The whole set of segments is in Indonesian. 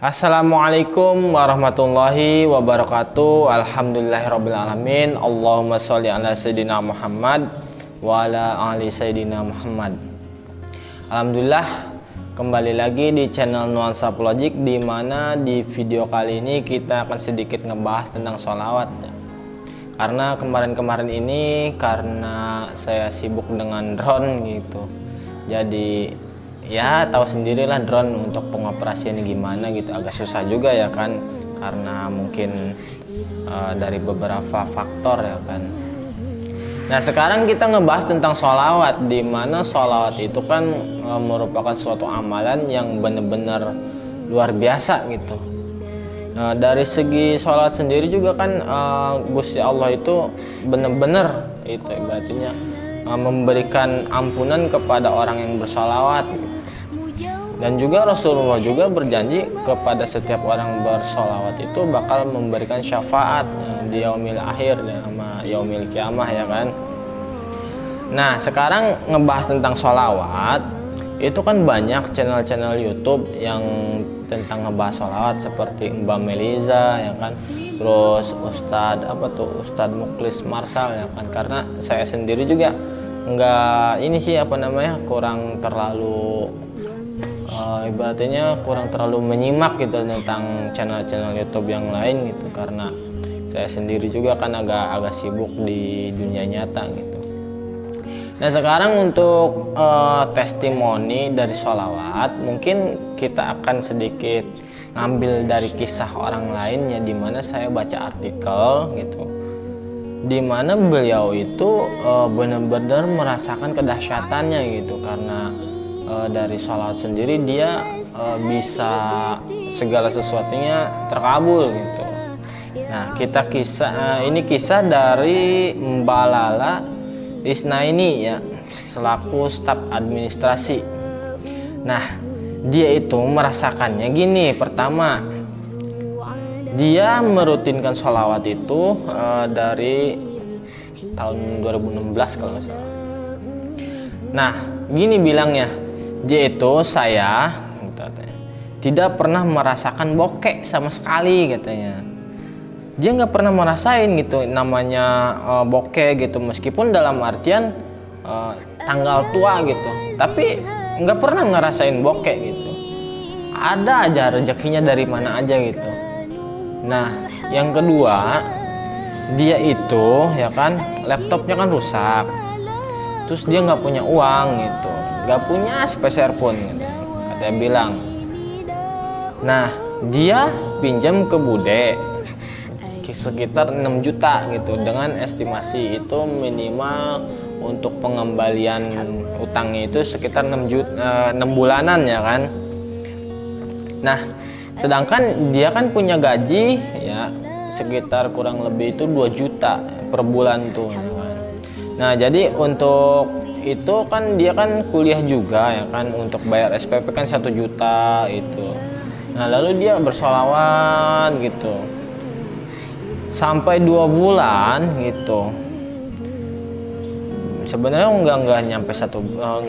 Assalamualaikum warahmatullahi wabarakatuh. Alhamdulillahirrabbilalamin. Allahumma sholli ala sayyidina Muhammad wa ala ali sayyidina Muhammad. Alhamdulillah, kembali lagi di channel Nuansa Plogic, di mana di video kali ini kita akan sedikit ngebahas tentang sholawat. Karena kemarin-kemarin ini karena saya sibuk dengan drone gitu, jadi ya tahu sendirilah drone untuk pengoperasiannya gimana gitu, agak susah juga ya kan, karena mungkin dari beberapa faktor ya kan. Nah, sekarang kita ngebahas tentang sholawat, di mana sholawat itu kan merupakan suatu amalan yang benar-benar luar biasa gitu. Dari segi sholawat sendiri juga kan Gusti Allah itu benar-benar itu ibaratnya memberikan ampunan kepada orang yang bersholawat gitu. Dan juga Rasulullah juga berjanji kepada setiap orang bersholawat itu bakal memberikan syafaat di yaumil akhir sama yaumil kiamah ya kan. Nah, sekarang ngebahas tentang sholawat, itu kan banyak channel-channel YouTube yang tentang ngebahas sholawat, seperti Mbak Meliza ya kan, terus Ustadz Muklis Marsal ya kan. Karena saya sendiri juga kurang terlalu ibaratnya kurang terlalu menyimak gitu tentang channel-channel YouTube yang lain gitu, karena saya sendiri juga kan agak sibuk di dunia nyata gitu. Nah, sekarang untuk testimoni dari sholawat, mungkin kita akan sedikit ngambil dari kisah orang lain ya, dimana saya baca artikel gitu, dimana beliau itu benar-benar merasakan kedahsyatannya gitu, karena dari sholawat sendiri dia bisa segala sesuatunya terkabul gitu. Nah, ini kisah dari Mbak Lala Isnaini ya, selaku staf administrasi. Nah, dia itu merasakannya gini. Pertama, dia merutinkan sholawat itu dari tahun 2016 kalau nggak salah. Nah, gini bilangnya, saya tidak pernah merasakan bokek sama sekali katanya. Dia nggak pernah merasain gitu namanya bokeh gitu, meskipun dalam artian tanggal tua gitu, tapi nggak pernah ngerasain bokeh gitu. Ada aja rezekinya dari mana aja gitu. Nah, yang kedua, dia itu ya kan laptopnya kan rusak, terus dia nggak punya uang gitu, nggak punya sepeser pun gitu, katanya bilang. Nah, dia pinjam ke bude sekitar 6 juta gitu, dengan estimasi itu minimal untuk pengembalian utangnya itu sekitar 6 bulanan ya kan. Nah, sedangkan dia kan punya gaji ya sekitar kurang lebih itu 2 juta per bulan tuh ya kan. Nah, jadi untuk itu kan dia kan kuliah juga ya kan, untuk bayar SPP kan 1 juta itu. Nah, lalu dia bersholawat gitu sampai 2 bulan gitu. Sebenarnya nggak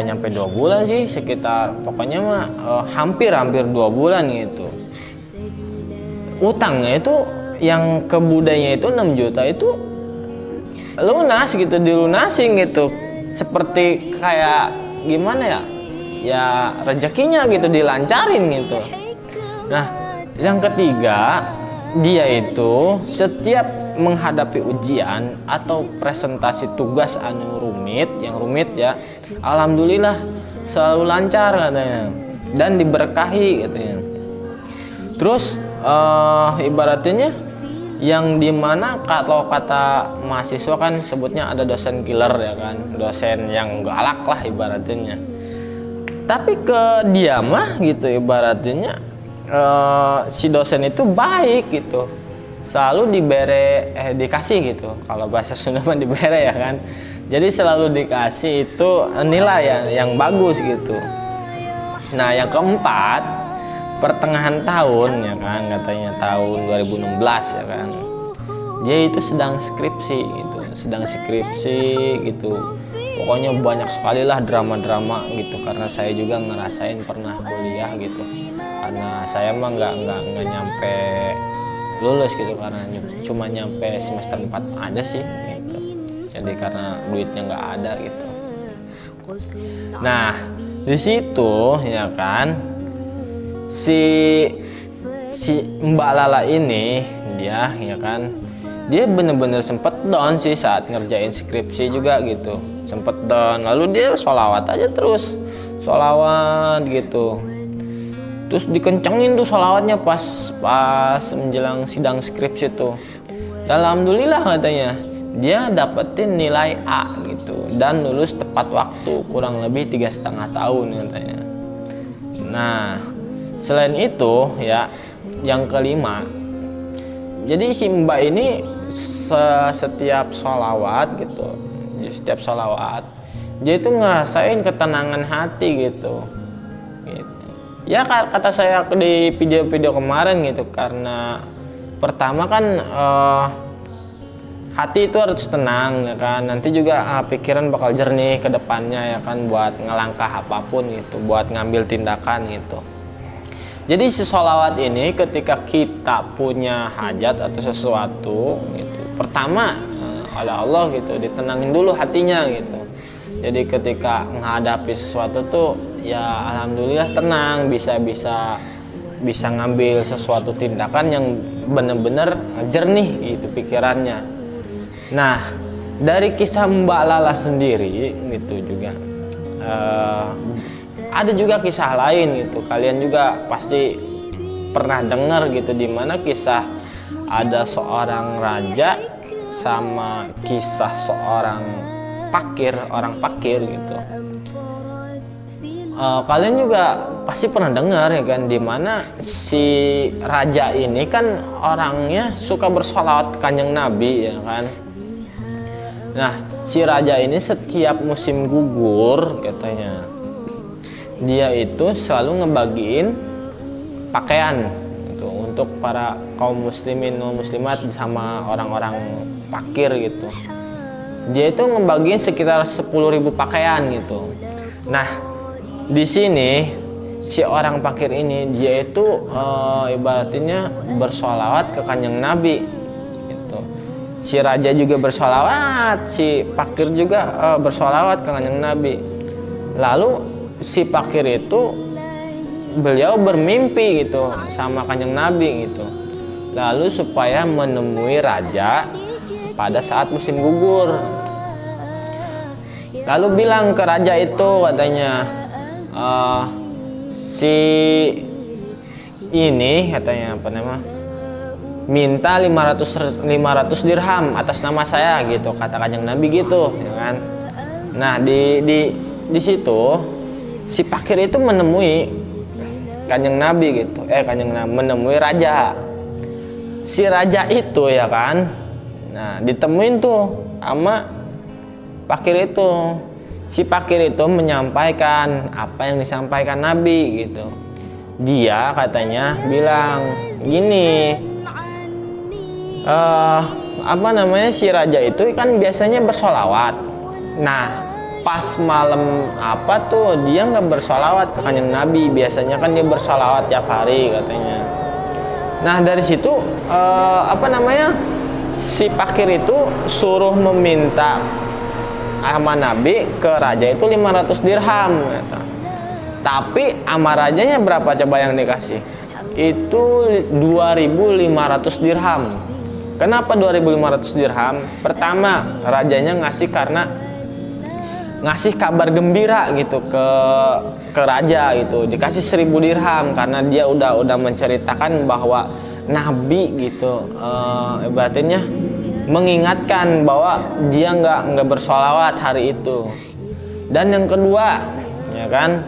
nyampe 2 bulan sih, sekitar pokoknya mah hampir 2 bulan gitu. Utangnya itu yang ke budayanya itu 6 juta itu lunas gitu, dilunasin gitu, seperti kayak gimana ya, ya rezekinya gitu dilancarin gitu. Nah, yang ketiga, dia itu setiap menghadapi ujian atau presentasi tugas yang rumit ya, alhamdulillah selalu lancar katanya, dan diberkahi katanya. Terus ibaratnya yang dimana kalau kata mahasiswa kan sebutnya ada dosen killer ya kan, dosen yang galak lah ibaratnya. Tapi ke dia mah gitu ibaratnya si dosen itu baik gitu, selalu dikasih gitu, kalau bahasa Sunda mah dibere ya kan. Jadi selalu dikasih itu nilai yang bagus gitu. Nah, yang keempat, pertengahan tahun ya kan, katanya tahun 2016 ya kan, dia itu sedang skripsi gitu. Pokoknya banyak sekali lah drama-drama gitu, karena saya juga ngerasain pernah kuliah gitu. karena saya mah nggak nyampe lulus gitu, karena cuma nyampe semester 4 aja sih gitu. Jadi karena duitnya nggak ada gitu. Nah di situ ya kan si Mbak Lala ini dia ya kan, dia bener-bener sempet down sih saat ngerjain skripsi juga gitu, sempet down. Lalu dia sholawat aja terus, sholawat gitu, terus dikencengin tuh sholawatnya pas menjelang sidang skripsi tuh. Dan alhamdulillah katanya dia dapetin nilai A gitu dan lulus tepat waktu, kurang lebih 3,5 tahun katanya. Nah selain itu ya, yang kelima, jadi si Mbak ini setiap sholawat gitu, setiap sholawat dia itu ngerasain ketenangan hati gitu. Ya kata saya di video-video kemarin gitu, karena pertama kan hati itu harus tenang ya kan, nanti juga pikiran bakal jernih ke depannya ya kan, buat ngelangkah apapun gitu, buat ngambil tindakan gitu. Jadi si sholawat ini ketika kita punya hajat atau sesuatu gitu, pertama oleh Allah gitu ditenangin dulu hatinya gitu. Jadi ketika menghadapi sesuatu tuh ya alhamdulillah tenang, bisa ngambil sesuatu tindakan yang benar-benar jernih gitu pikirannya. Nah dari kisah Mbak Lala sendiri gitu juga ada juga kisah lain gitu, kalian juga pasti pernah dengar gitu, dimana kisah ada seorang raja sama kisah seorang orang pakir gitu. Kalian juga pasti pernah dengar ya kan, dimana si raja ini kan orangnya suka bersolawat ke Kanjeng Nabi ya kan. Nah si raja ini setiap musim gugur katanya, dia itu selalu ngebagiin pakaian gitu untuk para kaum muslimin non muslimat sama orang-orang fakir gitu. Dia itu ngebagiin sekitar 10.000 pakaian gitu. Nah di sini si orang fakir ini dia itu ibaratnya bersolawat ke Kanjeng Nabi gitu. Si raja juga bersolawat, si fakir juga bersolawat ke Kanjeng Nabi. Lalu si fakir itu beliau bermimpi gitu sama Kanjeng Nabi gitu, lalu supaya menemui raja pada saat musim gugur. Lalu bilang ke raja itu katanya, si ini katanya apa nama, minta 500 dirham atas nama saya gitu, kata Kanjeng Nabi gitu ya kan. Nah di situ si fakir itu menemui Kanjeng Nabi gitu, menemui raja. Si raja itu ya kan, nah ditemuin tuh sama fakir itu. Si fakir itu menyampaikan apa yang disampaikan Nabi gitu. Dia katanya bilang gini, si raja itu kan biasanya bersolawat. Nah pas malam apa tuh dia nggak bersolawat ke Kanjeng Nabi, biasanya kan dia bersolawat tiap hari katanya. Nah dari situ si fakir itu suruh meminta sama Nabi ke raja itu 500 dirham kata. Tapi sama rajanya berapa coba yang dikasih? Itu 2.500 dirham. Kenapa 2.500 dirham? Pertama rajanya ngasih karena ngasih kabar gembira gitu ke raja gitu, dikasih 1.000 dirham karena dia udah menceritakan bahwa Nabi gitu ibaratnya mengingatkan bahwa dia nggak bersolawat hari itu. Dan yang kedua ya kan,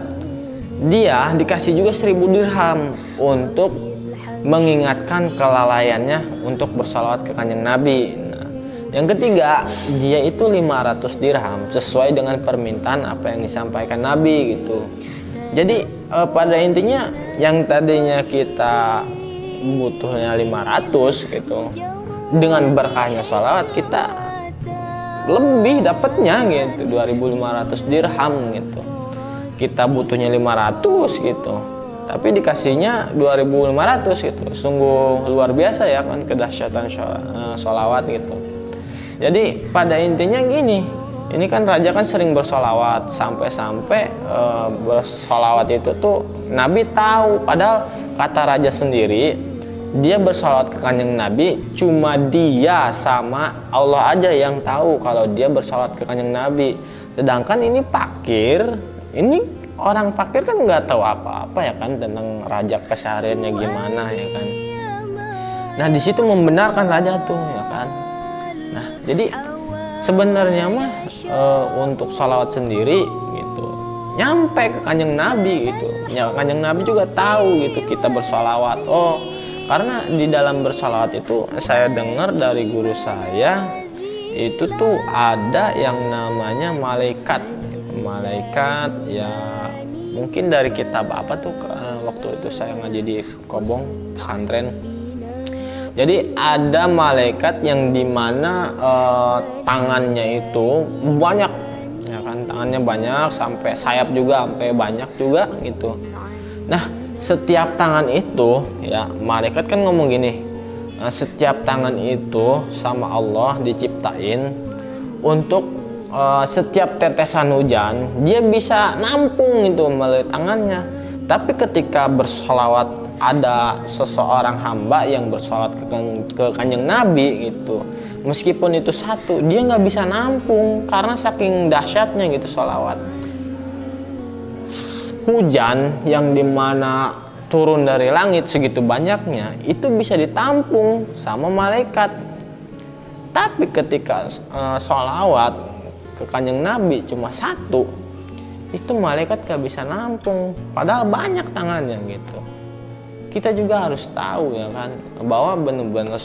dia dikasih juga 1.000 dirham untuk mengingatkan kelalaiannya untuk bersolawat ke Kanjeng Nabi. Yang ketiga, dia itu 500 dirham sesuai dengan permintaan apa yang disampaikan Nabi gitu. Jadi pada intinya yang tadinya kita butuhnya 500 gitu, dengan berkahnya sholawat kita lebih dapatnya gitu, 2.500 dirham gitu. Kita butuhnya 500 gitu, tapi dikasihnya 2.500 gitu. Sungguh luar biasa ya kan kedahsyatan sholawat gitu. Jadi pada intinya gini, ini kan raja kan sering bersolawat, sampai-sampai bersolawat itu tuh Nabi tahu, padahal kata raja sendiri dia bersolawat ke kanjeng Nabi, cuma dia sama Allah aja yang tahu kalau dia bersolawat ke kanjeng Nabi. Sedangkan ini fakir, ini orang fakir kan nggak tahu apa-apa ya kan tentang raja kesehariannya gimana ya kan. Nah di situ membenarkan raja tuh ya kan. Nah jadi sebenarnya mah untuk sholawat sendiri gitu nyampe ke kanjeng Nabi gitu. Ya kanjeng Nabi juga tahu gitu kita bersolawat. Oh karena di dalam bersolawat itu saya dengar dari guru saya itu tuh ada yang namanya malaikat. Malaikat ya mungkin dari kitab apa tuh waktu itu saya ngaji di Kobong pesantren. Jadi ada malaikat yang dimana tangannya itu banyak ya kan, tangannya banyak sampai sayap juga sampai banyak juga gitu. Nah setiap tangan itu ya malaikat kan ngomong gini, setiap tangan itu sama Allah diciptain untuk setiap tetesan hujan dia bisa nampung itu melalui tangannya. Tapi ketika bersolawat ada seseorang hamba yang bersolawat ke kanjeng Nabi gitu, meskipun itu satu dia nggak bisa nampung karena saking dahsyatnya gitu solawat. Hujan yang dimana turun dari langit segitu banyaknya itu bisa ditampung sama malaikat. Tapi ketika sholawat ke kanjeng Nabi cuma satu, itu malaikat gak bisa nampung padahal banyak tangannya gitu. Kita juga harus tahu ya kan bahwa benar-benar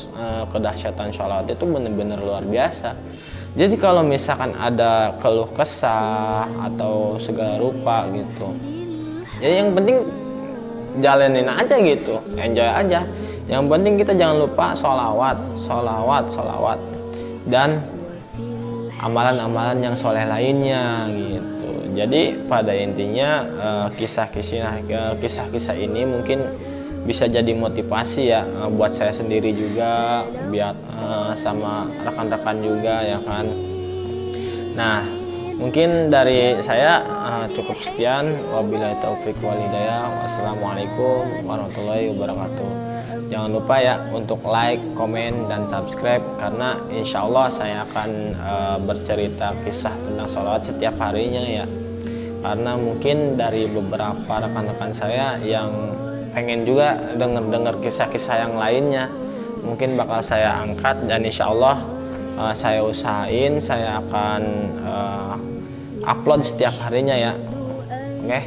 kedahsyatan sholawat itu benar-benar luar biasa. Jadi kalau misalkan ada keluh kesah atau segala rupa gitu, ya yang penting jalanin aja gitu, enjoy aja. Yang penting kita jangan lupa sholawat dan amalan-amalan yang soleh lainnya gitu. Jadi pada intinya kisah-kisah ini mungkin bisa jadi motivasi ya buat saya sendiri juga, biar sama rekan-rekan juga ya kan. Nah mungkin dari saya cukup sekian. Wabillahi taufik wal hidayah. Wassalamualaikum warahmatullahi wabarakatuh. Jangan lupa ya untuk like, komen, dan subscribe karena insya Allah saya akan bercerita kisah tentang sholawat setiap harinya ya. Karena mungkin dari beberapa rekan-rekan saya yang pengen juga dengar kisah-kisah yang lainnya, mungkin bakal saya angkat dan insya Allah saya usahain saya akan upload setiap harinya ya. Oke.